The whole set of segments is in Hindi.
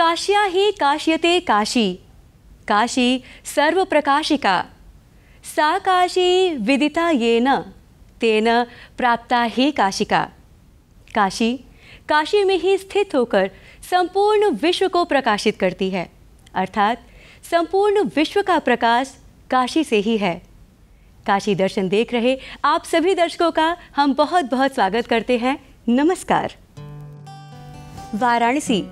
काश्या हि काश्यते काशी, काशी सर्वप्रकाशिका, सा काशी विदिता येन, तेन प्राप्ता ही काशिका। काशी काशी में ही स्थित होकर संपूर्ण विश्व को प्रकाशित करती है, अर्थात संपूर्ण विश्व का प्रकाश काशी से ही है। काशी दर्शन देख रहे आप सभी दर्शकों का हम बहुत बहुत स्वागत करते हैं। नमस्कार। वाराणसी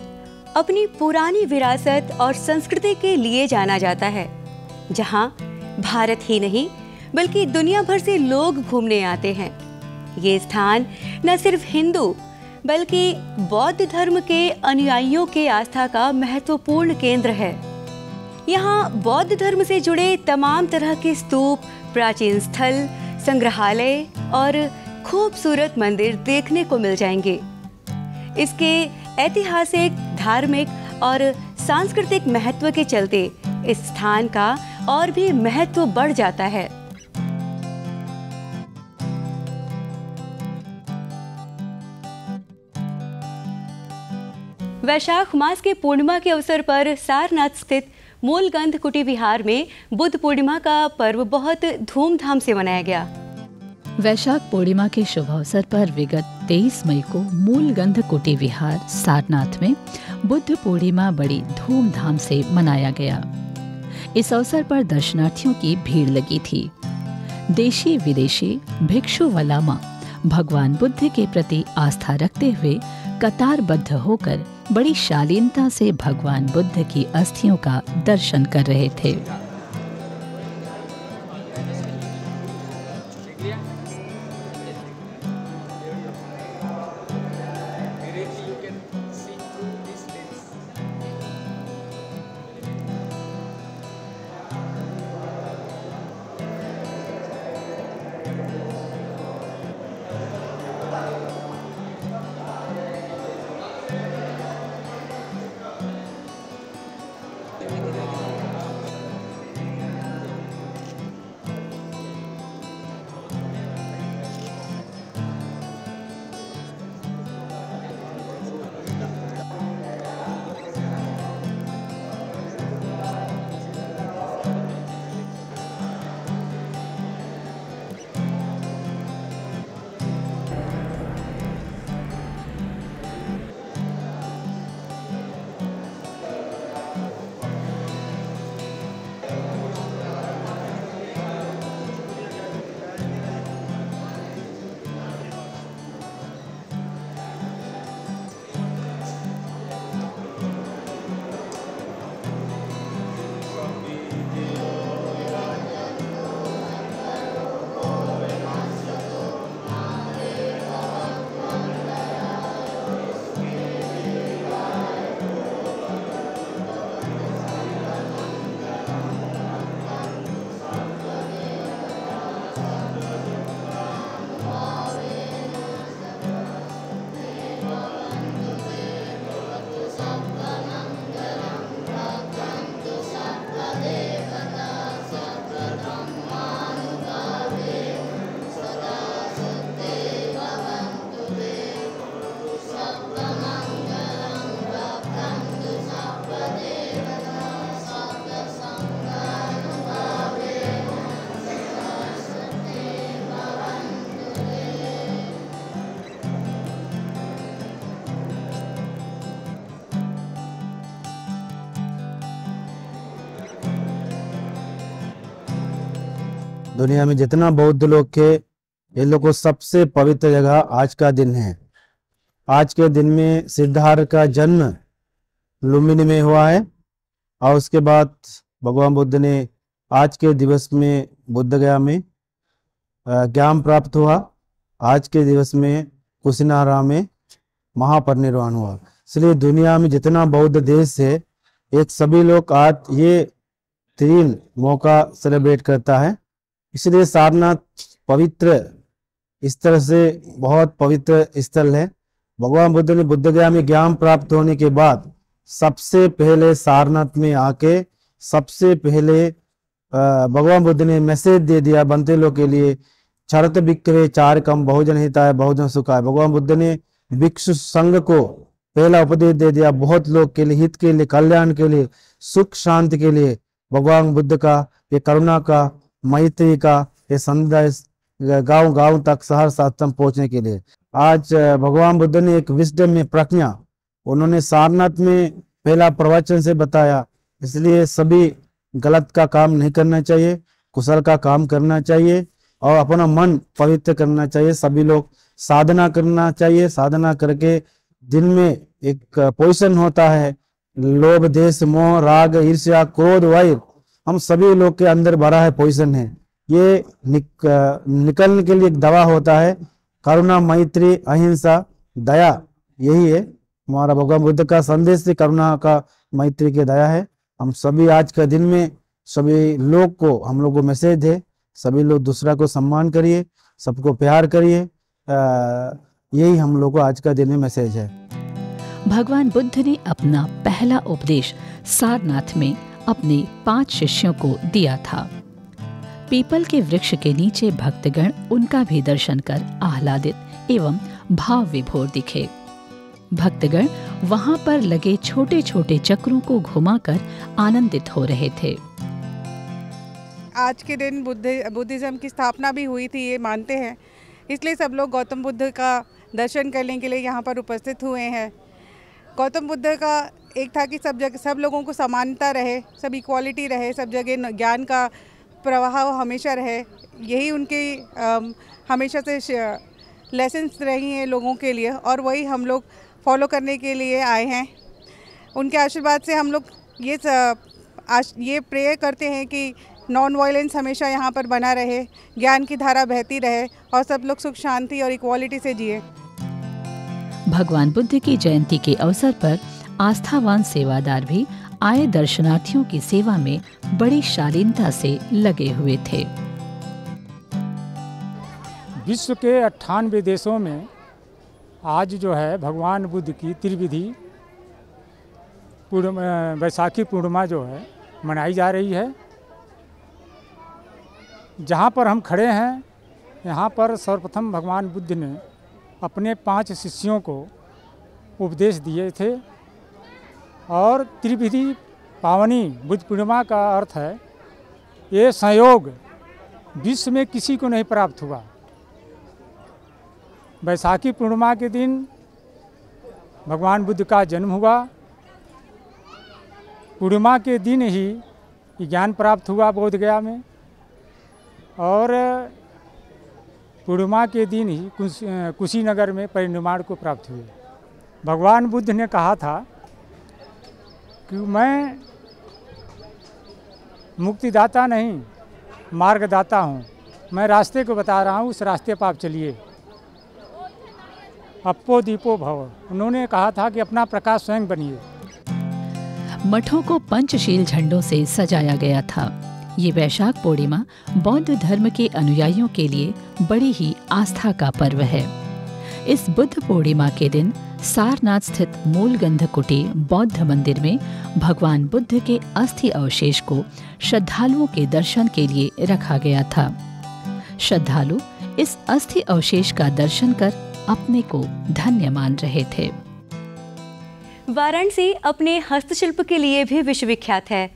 अपनी पुरानी विरासत और संस्कृति के लिए जाना जाता है, जहां भारत ही नहीं बल्कि दुनिया भर से लोग घूमने आते हैं। ये स्थान न सिर्फ हिंदू बल्कि बौद्ध धर्म के अनुयायियों के आस्था का महत्वपूर्ण केंद्र है। यहाँ बौद्ध धर्म से जुड़े तमाम तरह के स्तूप, प्राचीन स्थल, संग्रहालय और खूबसूरत मंदिर देखने को मिल जाएंगे। इसके ऐतिहासिक, धार्मिक और सांस्कृतिक महत्व के चलते इस स्थान का और भी महत्व बढ़ जाता है। वैशाख मास के पूर्णिमा के अवसर पर सारनाथ स्थित मूलगंध कुटी विहार में बुद्ध पूर्णिमा का पर्व बहुत धूमधाम से मनाया गया। वैशाख पूर्णिमा के शुभ अवसर पर विगत 23 मई को मूलगंध कुटी विहार सारनाथ में बुद्ध पूर्णिमा बड़ी धूमधाम से मनाया गया। इस अवसर पर दर्शनार्थियों की भीड़ लगी थी। देशी विदेशी भिक्षु व लामा भगवान बुद्ध के प्रति आस्था रखते हुए कतारबद्ध होकर बड़ी शालीनता से भगवान बुद्ध की अस्थियों का दर्शन कर रहे थे। दुनिया में जितना बौद्ध लोग थे, ये लोग को सबसे पवित्र जगह आज का दिन है। आज के दिन में सिद्धार्थ का जन्म लुम्बिनी में हुआ है और उसके बाद भगवान बुद्ध ने आज के दिवस में बुद्ध गया में ज्ञान प्राप्त हुआ। आज के दिवस में कुशीनारा में महापरिनिर्वाण हुआ। इसलिए दुनिया में जितना बौद्ध देश है, एक सभी लोग आज ये 3 मौका सेलिब्रेट करता है। इसलिए सारनाथ पवित्र इस तरह से बहुत पवित्र स्थल है। भगवान बुद्ध ने बुद्ध गया में ज्ञान प्राप्त होने के बाद सबसे पहले सारनाथ में आके सबसे पहले भगवान बुद्ध ने मैसेज दे दिया बनते लोग के लिए, क्षरत बिक्रे चार कम बहुजन हिताय बहुजन सुखाय। भगवान बुद्ध ने भिक्षु संघ को पहला उपदेश दे दिया, बहुत लोग के लिए, हित के लिए, कल्याण के लिए, सुख शांति के लिए भगवान बुद्ध का ये करुणा का, मैत्री का ये संदेश गांव गांव तक, शहर शहर तक पहुंचने के लिए आज भगवान बुद्ध ने एक विजडम में प्रज्ञा उन्होंने सारनाथ में पहला प्रवचन से बताया। इसलिए सभी गलत का काम नहीं करना चाहिए, कुशल का काम करना चाहिए और अपना मन पवित्र करना चाहिए। सभी लोग साधना करना चाहिए। साधना करके दिन में एक पोषण होता है, लोभ, देश, मोह, राग, ईर्ष्या, क्रोध, वैर, हम सभी लोग के अंदर भरा है, पोषण है। ये निकलने के लिए एक दवा होता है, करुणा, मैत्री, अहिंसा, दया। यही है हमारा भगवान बुद्ध का संदेश से, करुणा का, मैत्री की, दया है। हम सभी आज के दिन में सभी लोग को, हम लोग को मैसेज है, सभी लोग दूसरा को सम्मान करिए, सबको प्यार करिए। यही हम लोग को आज का दिन में मैसेज है। भगवान बुद्ध ने अपना पहला उपदेश सारनाथ में अपने 5 शिष्यों को दिया था। पीपल के वृक्ष के नीचे भक्तगण उनका भी दर्शन कर आह्लादित एवं भाव विभोर दिखे। भक्तगण वहां पर लगे छोटे छोटे चक्रों को घुमाकर आनंदित हो रहे थे। आज के दिन बुद्धिज्म की स्थापना भी हुई थी, ये मानते हैं, इसलिए सब लोग गौतम बुद्ध का दर्शन करने के लिए यहाँ पर उपस्थित हुए हैं। गौतम बुद्ध का एक था कि सब जगह सब लोगों को समानता रहे, सब इक्वालिटी रहे, सब जगह ज्ञान का प्रवाह हमेशा रहे। यही उनकी हमेशा से लेसन्स रही हैं लोगों के लिए, और वही हम लोग फॉलो करने के लिए आए हैं। उनके आशीर्वाद से हम लोग ये प्रे करते हैं कि नॉन वायलेंस हमेशा यहाँ पर बना रहे, ज्ञान की धारा बहती रहे और सब लोग सुख शांति और इक्वालिटी से जिए। भगवान बुद्ध की जयंती के अवसर पर आस्थावान सेवादार भी आए दर्शनार्थियों की सेवा में बड़ी शालीनता से लगे हुए थे। विश्व के 98 देशों में आज जो है भगवान बुद्ध की त्रिविधि वैशाखी पूर्णिमा जो है मनाई जा रही है। जहाँ पर हम खड़े हैं, यहाँ पर सर्वप्रथम भगवान बुद्ध ने अपने 5 शिष्यों को उपदेश दिए थे। और त्रिविधि पावनी बुद्ध पूर्णिमा का अर्थ है, ये संयोग विश्व में किसी को नहीं प्राप्त हुआ। वैशाखी पूर्णिमा के दिन भगवान बुद्ध का जन्म हुआ। पूर्णिमा के दिन ही ज्ञान प्राप्त हुआ बोध गया में, और पूर्णिमा के दिन ही कुशीनगर में परिनिर्वाण को प्राप्त हुए। भगवान बुद्ध ने कहा था कि मैं मुक्तिदाता नहीं, मार्गदाता हूँ, मैं रास्ते को बता रहा हूँ, उस रास्ते पर आप चलिए। अप्पो दीपो भव, उन्होंने कहा था कि अपना प्रकाश स्वयं बनिए। मठों को पंचशील झंडों से सजाया गया था। ये वैशाख पूर्णिमा बौद्ध धर्म के अनुयायियों के लिए बड़ी ही आस्था का पर्व है। इस बुद्ध पूर्णिमा के दिन सारनाथ स्थित मूलगंध कुटी बौद्ध मंदिर में भगवान बुद्ध के अस्थि अवशेष को श्रद्धालुओं के दर्शन के लिए रखा गया था। श्रद्धालु इस अस्थि अवशेष का दर्शन कर अपने को धन्य मान रहे थे। वाराणसी अपने हस्तशिल्प के लिए भी विश्वविख्यात है।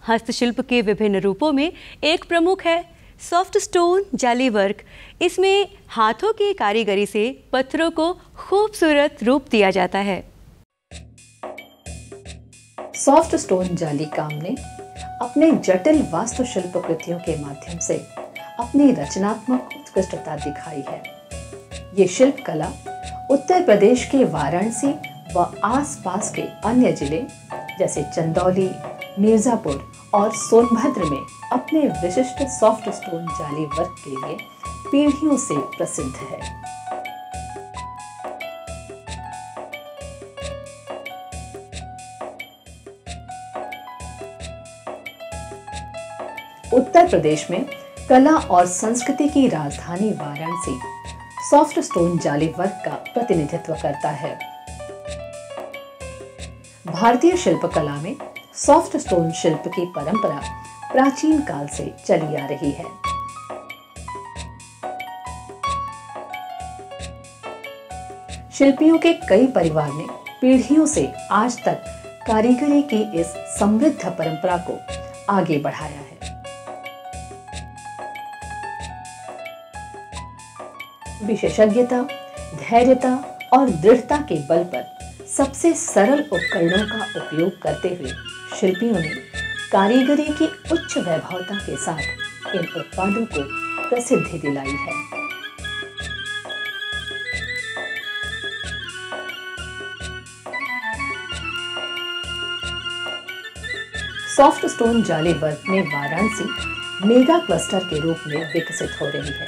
हस्तशिल्प के विभिन्न रूपों में एक प्रमुख है सॉफ्ट स्टोन जाली वर्क। इसमें हाथों की कारीगरी से पत्थरों को खूबसूरत रूप दिया जाता है। सॉफ्ट स्टोन जाली काम ने अपने जटिल वास्तुशिल्प कृतियों के माध्यम से अपनी रचनात्मक उत्कृष्टता दिखाई है। ये शिल्प कला उत्तर प्रदेश के वाराणसी व आसपास के अन्य जिले जैसे चंदौली, मिर्जापुर और सोनभद्र में अपने विशिष्ट सॉफ्ट स्टोन जाली वर्क के लिए पीढ़ियों से प्रसिद्ध है। उत्तर प्रदेश में कला और संस्कृति की राजधानी वाराणसी सॉफ्ट स्टोन जाली वर्क का प्रतिनिधित्व करता है। भारतीय शिल्पकला में सॉफ्ट स्टोन शिल्प की परंपरा प्राचीन काल से चली आ रही है। शिल्पियों के कई परिवार ने पीढ़ियों से आज तक कारीगरी की इस समृद्ध परंपरा को आगे बढ़ाया है। विशेषज्ञता, धैर्यता और दृढ़ता के बल पर सबसे सरल उपकरणों का उपयोग करते हुए शिल्पियों ने कारीगरी की उच्च वैभवता के साथ इन उत्पादों को प्रसिद्धि दिलाई है। सॉफ्ट स्टोन जाली वर्क में वाराणसी मेगा क्लस्टर के रूप में विकसित हो रही है।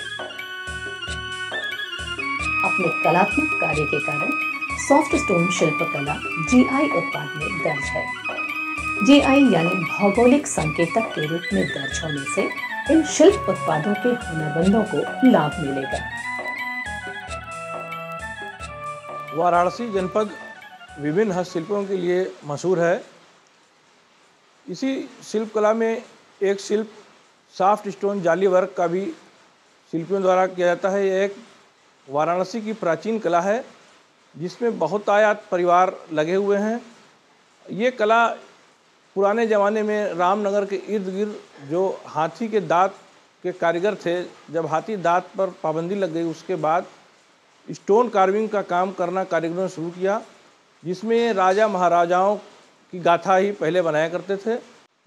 अपने कलात्मक कार्य के कारण सॉफ्ट स्टोन शिल्पकला जीआई उत्पाद में दर्ज है। जीआई यानी भौगोलिक संकेतक के रूप में दर्ज होने से इन शिल्प उत्पादों के हुनरमंदों को लाभ मिलेगा। वाराणसी जनपद विभिन्न हस्तशिल्पों के लिए मशहूर है। इसी शिल्पकला में एक शिल्प सॉफ्ट स्टोन जाली वर्क का भी शिल्पियों द्वारा किया जाता है। यह एक वाराणसी की प्राचीन कला है जिसमें बहुतायत परिवार लगे हुए हैं। ये कला पुराने ज़माने में रामनगर के इर्द गिर्द जो हाथी के दांत के कारीगर थे, जब हाथी दांत पर पाबंदी लग गई उसके बाद स्टोन कार्विंग का काम करना कारीगरों ने शुरू किया, जिसमें राजा महाराजाओं की गाथा ही पहले बनाया करते थे।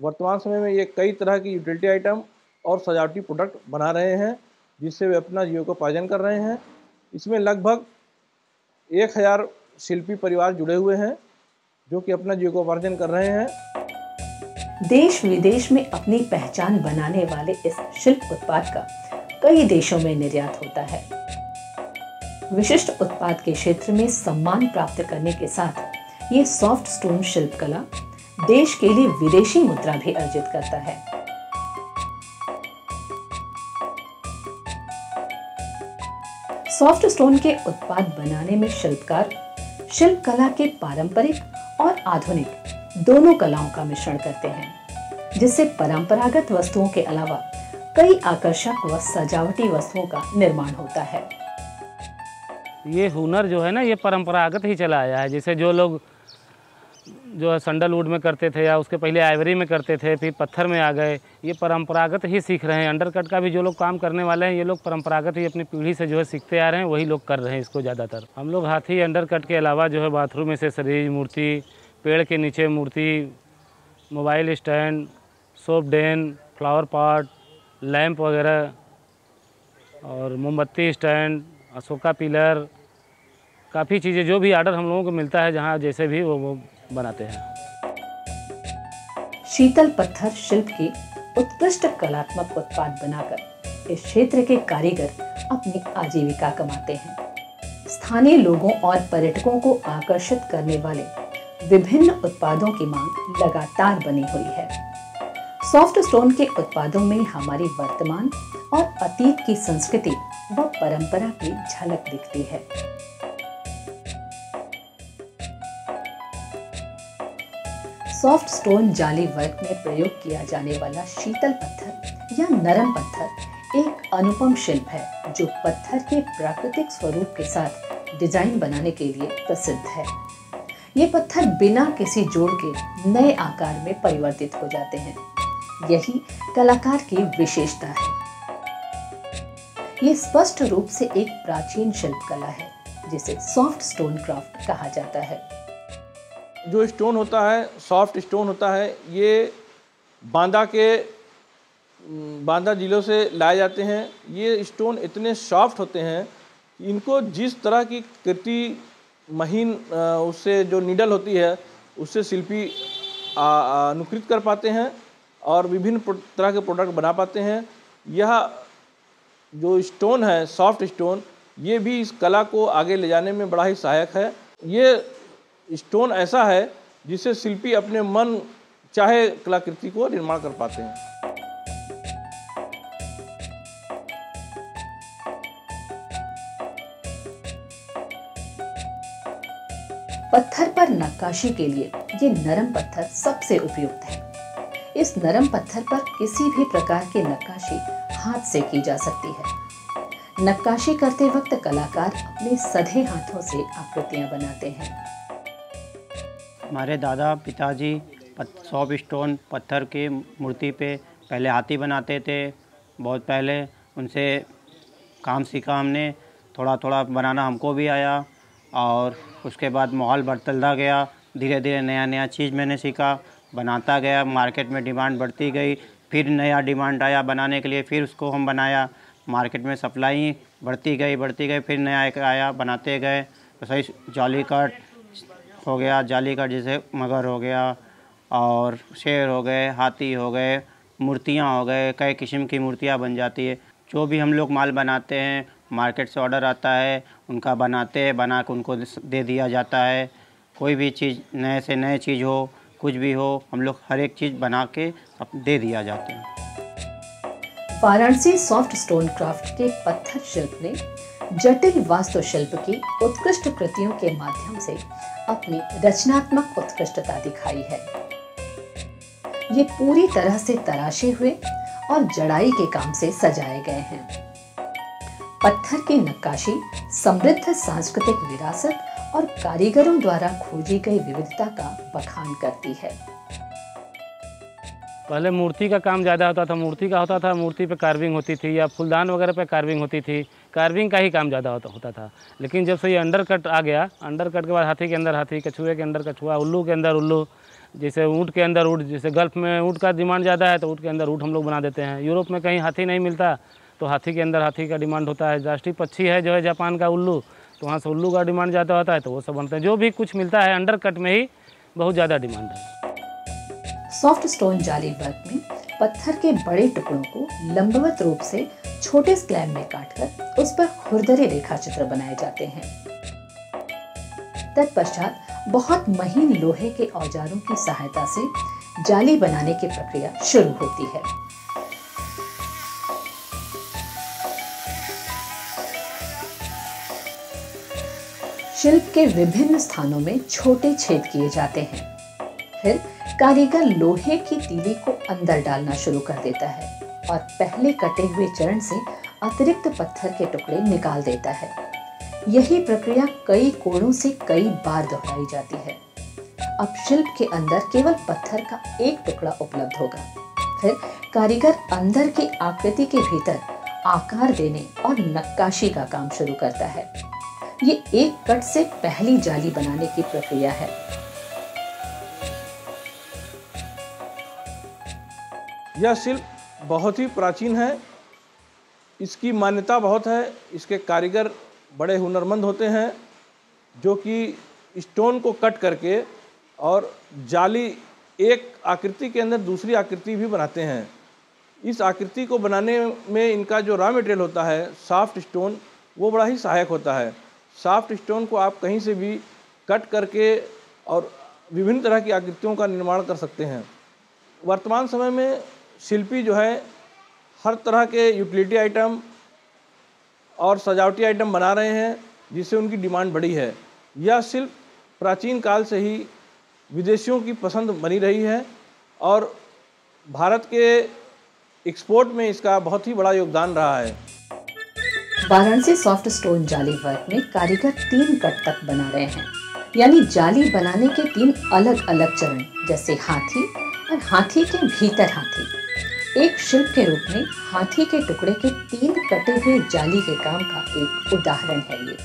वर्तमान समय में ये कई तरह की यूटिलिटी आइटम और सजावटी प्रोडक्ट बना रहे हैं जिससे वे अपना जीविकोपार्जन कर रहे हैं। इसमें लगभग 1000 शिल्पी परिवार जुड़े हुए हैं जो कि अपना जीविकोपार्जन कर रहे हैं। देश विदेश में अपनी पहचान बनाने वाले इस शिल्प उत्पाद का कई देशों में निर्यात होता है। विशिष्ट उत्पाद के क्षेत्र में सम्मान प्राप्त करने के साथ ये सॉफ्ट स्टोन शिल्पकला देश के लिए विदेशी मुद्रा भी अर्जित करता है। सॉफ्ट स्टोन के उत्पाद बनाने में शिल्पकार शिल्पकला के पारंपरिक और आधुनिक दोनों कलाओं का मिश्रण करते हैं, जिससे परंपरागत वस्तुओं के अलावा कई आकर्षक व सजावटी वस्तुओं का निर्माण होता है। ये हुनर जो है ना, ये परंपरागत ही चला आया है। जैसे जो लोग जो है सैंडलवुड में करते थे या उसके पहले आइवरी में करते थे, फिर पत्थर में आ गए, ये परंपरागत ही सीख रहे हैं। अंडरकट का भी जो लोग काम करने वाले हैं, ये लोग परंपरागत ही अपनी पीढ़ी से जो है सीखते आ रहे हैं, वही लोग कर रहे हैं इसको ज़्यादातर। हम लोग हाथी अंडरकट के अलावा जो है बाथरूम में एक्सेसरीज, मूर्ति, पेड़ के नीचे मूर्ति, मोबाइल स्टैंड, सोप डेन, फ्लावर पॉट, लैंप वगैरह और मोमबत्ती स्टैंड, अशोका पिलर, काफ़ी चीज़ें जो भी ऑर्डर हम लोगों को मिलता है जहाँ जैसे भी वो बनाते हैं। शीतल पत्थर शिल्प की उत्कृष्ट कलात्मक उत्पाद बनाकर इस क्षेत्र के कारीगर अपनी आजीविका कमाते हैं। स्थानीय लोगों और पर्यटकों को आकर्षित करने वाले विभिन्न उत्पादों की मांग लगातार बनी हुई है। सॉफ्ट स्टोन के उत्पादों में हमारी वर्तमान और अतीत की संस्कृति व परंपरा की झलक दिखती है। सॉफ्ट स्टोन जाली वर्क में प्रयोग किया जाने वाला शीतल पत्थर या नरम पत्थर एक अनुपम शिल्प है जो पत्थर के प्राकृतिक स्वरूप के साथ डिजाइन बनाने के लिए प्रसिद्ध है। ये पत्थर बिना किसी जोड़ के नए आकार में परिवर्तित हो जाते हैं। यही कलाकार की विशेषता है। ये स्पष्ट रूप से एक प्राचीन शिल्पकला है जिसे सॉफ्ट स्टोन क्राफ्ट कहा जाता है। जो स्टोन होता है, सॉफ्ट स्टोन होता है, ये बांदा जिलों से लाए जाते हैं। ये स्टोन इतने सॉफ्ट होते हैं कि इनको जिस तरह की कृति महीन उससे जो नीडल होती है उससे शिल्पी अनुकृत कर पाते हैं और विभिन्न तरह के प्रोडक्ट बना पाते हैं। यह जो स्टोन है, सॉफ्ट स्टोन, ये भी इस कला को आगे ले जाने में बड़ा ही सहायक है। ये स्टोन ऐसा है जिससे शिल्पी अपने मन चाहे कलाकृति को निर्माण कर पाते हैं। पत्थर पर नक्काशी के लिए ये नरम पत्थर सबसे उपयुक्त है। इस नरम पत्थर पर किसी भी प्रकार की नक्काशी हाथ से की जा सकती है। नक्काशी करते वक्त कलाकार अपने सधे हाथों से आकृतियां बनाते हैं। हमारे दादा पिताजी सॉफ्ट स्टोन पत्थर की मूर्ति पे पहले हाथी बनाते थे। बहुत पहले उनसे काम सीखा हमने, थोड़ा थोड़ा बनाना हमको भी आया और उसके बाद माहौल बढ़ता गया। धीरे धीरे नया नया चीज़ मैंने सीखा, बनाता गया, मार्केट में डिमांड बढ़ती गई। फिर नया डिमांड आया बनाने के लिए, फिर उसको हम बनाया, मार्केट में सप्लाई बढ़ती गई, फिर नया एक आया, बनाते गए। तो सही जाली कट हो गया, जाली कट जैसे मगर हो गया और शेर हो गए, हाथी हो गए, मूर्तियाँ हो गए, कई किस्म की मूर्तियाँ बन जाती है। जो भी हम लोग माल बनाते हैं, मार्केट से ऑर्डर आता है, उनका बनाते हैं, बना के उनको दे दिया जाता है। कोई भी चीज़ नए से नए चीज़ हो, कुछ भी हो, हम लोग हर एक चीज़ बना के दे दिया जाते हैं। वाराणसी सॉफ्ट स्टोन क्राफ्ट के पत्थर शिल्प ने जटिल वास्तुशिल्प की उत्कृष्ट कृतियों के माध्यम से अपनी रचनात्मक उत्कृष्टता दिखाई है। ये पूरी तरह से तराशे हुए और जड़ाई के काम से सजाए गए हैं। पत्थर की नक्काशी समृद्ध सांस्कृतिक विरासत और कारीगरों द्वारा खोजी गई विविधता का बखान करती है। पहले मूर्ति का काम ज़्यादा होता था, मूर्ति पे कार्विंग होती थी या फूलदान वगैरह पे कार्विंग होती थी, कार्विंग का ही काम ज़्यादा होता था। लेकिन जब से ये अंडर कट आ गया, अंडर कट के बाद हाथी के अंदर हाथी, कछुए के अंदर कछुआ, उल्लू के अंदर उल्लू, जैसे ऊँट के अंदर ऊँट, जैसे गल्फ़ में ऊँट का डिमांड ज़्यादा है तो ऊँट के अंदर ऊँट हम लोग बना देते हैं। यूरोप में कहीं हाथी नहीं मिलता तो हाथी के अंदर हाथी का डिमांड होता है। राष्ट्रीय पक्षी है जो है जापान का उल्लू, तो वहाँ से उल्लू का डिमांड ज़्यादा होता है तो वो सब बनते हैं। जो भी कुछ मिलता है अंडर कट में ही बहुत ज़्यादा डिमांड है। सॉफ्ट स्टोन जाली वर्क में पत्थर के बड़े टुकड़ों को लंबवत रूप से छोटे स्लैब में काटकर उस पर खुरदरे रेखा चित्र बनाए जाते हैं। तत्पश्चात बहुत महीन लोहे के औजारों की सहायता से जाली बनाने की प्रक्रिया शुरू होती है। शिल्प के विभिन्न स्थानों में छोटे छेद किए जाते हैं। फिर कारीगर लोहे की तीली को अंदर डालना शुरू कर देता है और पहले कटे हुए चरण से अतिरिक्त पत्थर के टुकड़े निकाल देता है। यही प्रक्रिया कई कोणों से कई बार दोहराई जाती है। अब शिल्प के अंदर केवल पत्थर का एक टुकड़ा उपलब्ध होगा। फिर कारीगर अंदर की आकृति के भीतर आकार देने और नक्काशी का काम शुरू करता है। ये एक कट से पहली जाली बनाने की प्रक्रिया है। यह शिल्प बहुत ही प्राचीन है, इसकी मान्यता बहुत है। इसके कारीगर बड़े हुनरमंद होते हैं जो कि स्टोन को कट करके और जाली एक आकृति के अंदर दूसरी आकृति भी बनाते हैं। इस आकृति को बनाने में इनका जो रॉ मटेरियल होता है सॉफ्ट स्टोन, वो बड़ा ही सहायक होता है। सॉफ्ट स्टोन को आप कहीं से भी कट करके और विभिन्न तरह की आकृतियों का निर्माण कर सकते हैं। वर्तमान समय में शिल्पी जो है हर तरह के यूटिलिटी आइटम और सजावटी आइटम बना रहे हैं जिससे उनकी डिमांड बढ़ी है। यह शिल्प प्राचीन काल से ही विदेशियों की पसंद बनी रही है और भारत के एक्सपोर्ट में इसका बहुत ही बड़ा योगदान रहा है। वाराणसी सॉफ्ट स्टोन जाली वर्क में कारीगर 3 कट तक बना रहे हैं, यानी जाली बनाने के 3 अलग अलग चरण, जैसे हाथी और हाथी के भीतर हाथी। एक शिल्प के रूप में हाथी के टुकड़े के 3 कटे हुए जाली के काम का एक उदाहरण है ये।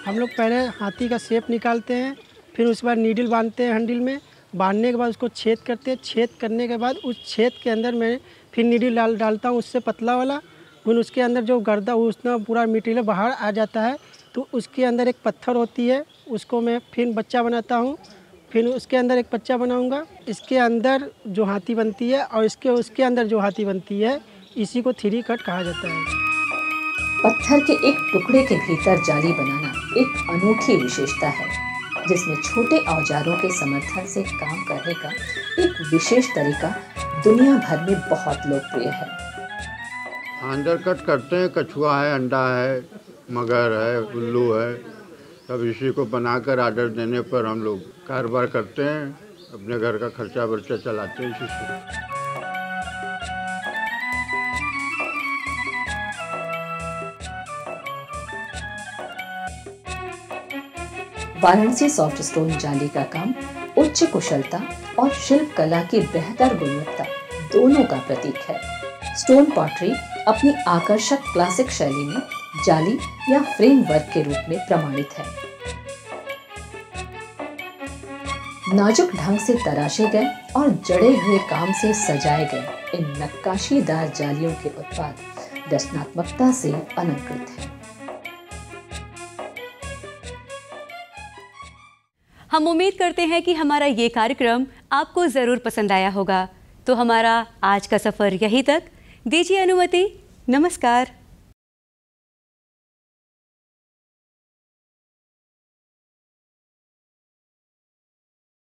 हम लोग पहले हाथी का शेप निकालते हैं, फिर उसके बाद नीडल बांधते हैं हैंडल में। बांधने के बाद उसको छेद करते हैं। छेद करने के बाद उस छेद के अंदर मैं फिर नीडल डालता हूँ, उससे पतला वाला। फिर उसके अंदर जो गर्दा उसका पूरा मटीरियल बाहर आ जाता है, तो उसके अंदर एक पत्थर होती है, उसको मैं फिर बच्चा बनाता हूँ। फिर उसके अंदर एक बच्चा बनाऊँगा। इसके अंदर जो हाथी बनती है और उसके अंदर जो हाथी बनती है, इसी को 3 कट कहा जाता है। पत्थर के एक टुकड़े के भीतर जाली बनाना एक अनोखी विशेषता है, जिसमें छोटे औजारों के समर्थन से काम करने का एक विशेष तरीका दुनिया भर में बहुत लोकप्रिय है। अंदर कट करते हैं, कछुआ है, अंडा है, मगर है, उल्लू है, सब इसी को बनाकर ऑर्डर देने पर हम लोग कारोबार करते हैं, अपने घर का खर्चा वर्चा चलाते हैं इसी से। वाराणसी सॉफ्ट स्टोन जाली का काम उच्च कुशलता और शिल्प कला की बेहतर गुणवत्ता दोनों का प्रतीक है। स्टोन पॉटरी अपनी आकर्षक क्लासिक शैली में जाली या फ्रेम वर्क के रूप में प्रमाणित है। नाजुक ढंग से तराशे गए और जड़े हुए काम से सजाए गए इन नक्काशीदार जालियों के उत्पाद रचनात्मकता से अलंकृत हैं। हम उम्मीद करते हैं कि हमारा ये कार्यक्रम आपको ज़रूर पसंद आया होगा। तो हमारा आज का सफ़र यहीं तक। दीजिए अनुमति। नमस्कार।